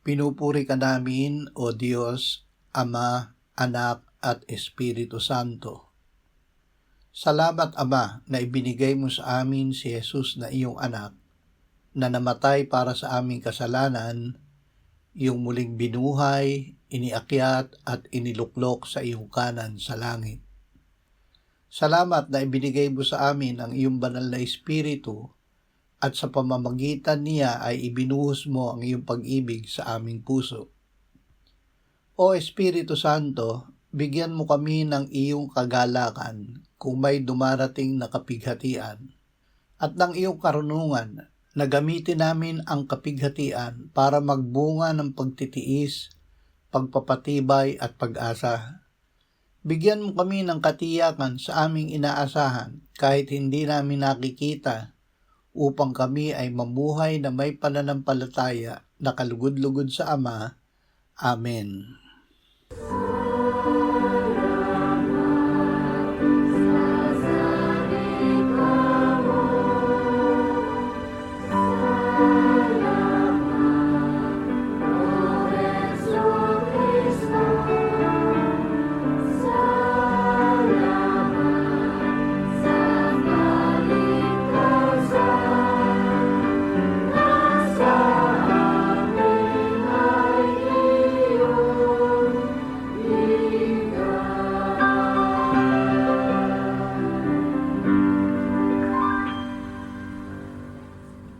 Pinupuri ka namin, O Diyos, Ama, Anak, at Espiritu Santo. Salamat, Ama, na ibinigay mo sa amin si Jesus na iyong anak, na namatay para sa aming kasalanan, iyong muling binuhay, iniakyat at iniluklok sa iyong kanan sa langit. Salamat na ibinigay mo sa amin ang iyong banal na Espiritu, at sa pamamagitan niya ay ibinuhos mo ang iyong pag-ibig sa aming puso. O Espiritu Santo, bigyan mo kami ng iyong kagalakan kung may dumarating na kapighatian, at ng iyong karunungan na gamitin namin ang kapighatian para magbunga ng pagtitiis, pagpapatibay at pag-asa. Bigyan mo kami ng katiyakan sa aming inaasahan kahit hindi namin nakikita, upang kami ay mamuhay na may pananampalataya na kalugod-lugod sa Ama. Amen.